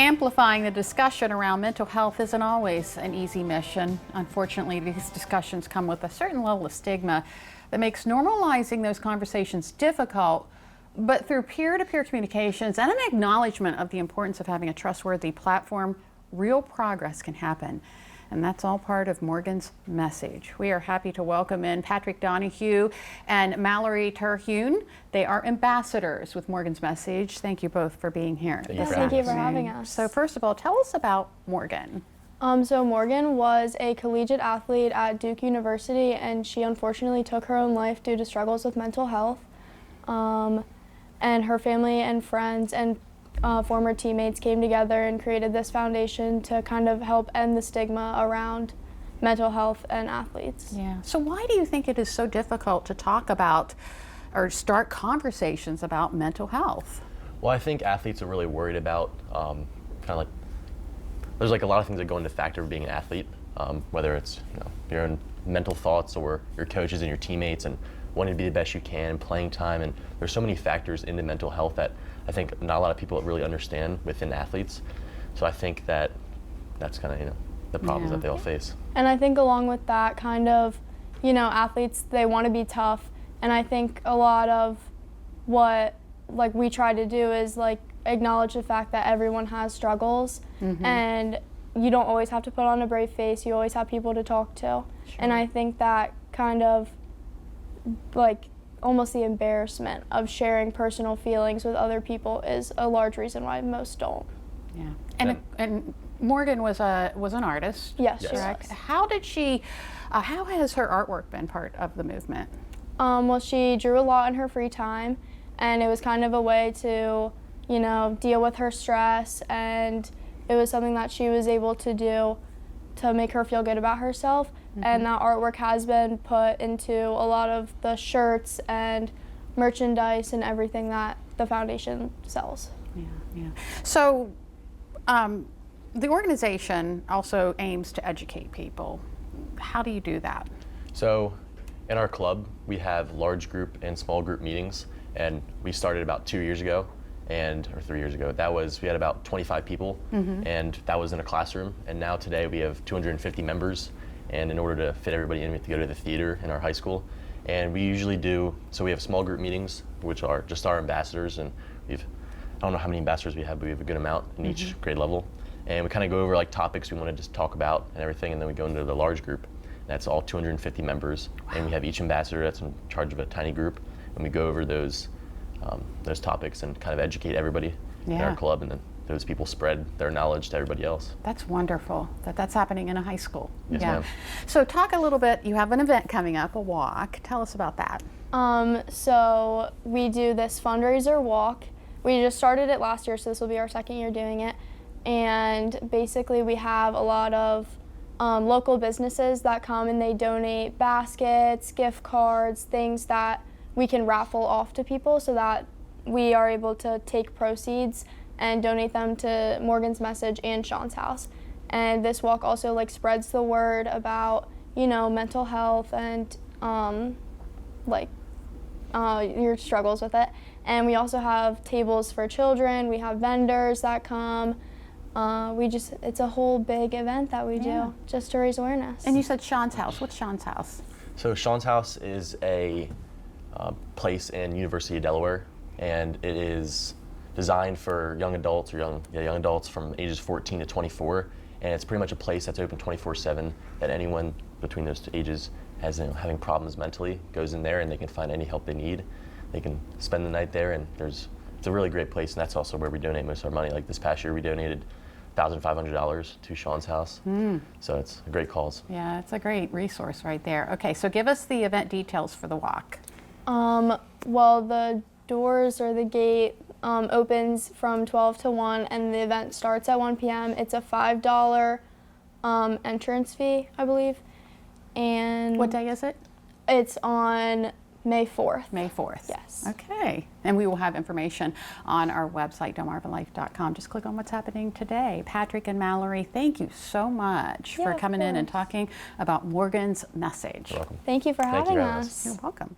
Amplifying the discussion around mental health isn't always an easy mission. Unfortunately, these discussions come with a certain level of stigma that makes normalizing those conversations difficult. But through peer-to-peer communications and an acknowledgement of the importance of having a trustworthy platform, real progress can happen. And that's all part of Morgan's message. We are happy to welcome in Patrick Donahue and Mallory Terhune. They are ambassadors with Morgan's message. Thank you both for being here. Thank you for having us. So first of all, tell us about Morgan. So Morgan was a collegiate athlete at Duke University, and she unfortunately took her own life due to struggles with mental health. And her family and friends and former teammates came together and created this foundation to kind of help end the stigma around mental health and athletes. Yeah. So why do you think it is so difficult to talk about or start conversations about mental health? Well, I think athletes are really worried about kind of like, there's like a lot of things that go into factor of being an athlete, whether it's your own mental thoughts or your coaches and your teammates and wanting to be the best you can, playing time, and there's so many factors into mental health that I think not a lot of people really understand within athletes. So I think that that's kind of the problems that they all face. And I think along with that, kind of, athletes, they want to be tough, and I think a lot of what we try to do is acknowledge the fact that everyone has struggles, and you don't always have to put on a brave face. You always have people to talk to, and I think that kind of almost the embarrassment of sharing personal feelings with other people is a large reason why most don't. Yeah. And Morgan was an artist. Yes. Correct. How did she? How has her artwork been part of the movement? Well, she drew a lot in her free time, and it was kind of a way to, deal with her stress, and it was something that she was able to do to make her feel good about herself. And that artwork has been put into a lot of the shirts and merchandise and everything that the foundation sells. Yeah. So the organization also aims to educate people. How do you do that? So in our club, we have large group and small group meetings, and we started about 2 years ago. Or 3 years ago, we had about 25 people, and that was in a classroom. And now today we have 250 members, and in order to fit everybody in, we have to go to the theater in our high school. And we usually we have small group meetings, which are just our ambassadors, and I don't know how many ambassadors we have, but we have a good amount in each grade level. And we kind of go over topics we want to just talk about and everything, and then we go into the large group. That's all 250 members, and we have each ambassador that's in charge of a tiny group, and we go over those topics and kind of educate everybody in our club, and then those people spread their knowledge to everybody else. That's wonderful that's happening in a high school. Yes, ma'am. So talk a little bit, you have an event coming up, a walk. Tell us about that. So we do this fundraiser walk. We just started it last year, so this will be our second year doing it. And basically we have a lot of local businesses that come and they donate baskets, gift cards, things that we can raffle off to people so that we are able to take proceeds and donate them to Morgan's Message and Sean's House. And this walk also spreads the word about, mental health and your struggles with it. And we also have tables for children. We have vendors that come. It's a whole big event that we do just to raise awareness. And you said Sean's House. What's Sean's House? So Sean's House is a place in University of Delaware, and it is designed for young adults young adults from ages 14 to 24, and it's pretty much a place that's open 24/7 that anyone between those ages has having problems mentally goes in there, and they can find any help they need. They can spend the night there, and it's a really great place, and that's also where we donate most of our money. Like this past year we donated $1,500 to Sean's House. So it's a great cause. Yeah, it's a great resource right there. Okay, so give us the event details for the walk. Well, the doors or the gate opens from 12 to 1, and the event starts at 1 p.m. It's a $5 entrance fee, I believe. And what day is it? It's on May 4th. May 4th. Yes. Okay. And we will have information on our website, delmarvalife.com. Just click on what's happening today. Patrick and Mallory, thank you so much for coming in and talking about Morgan's message. You're welcome. Thank you for having us. You're welcome.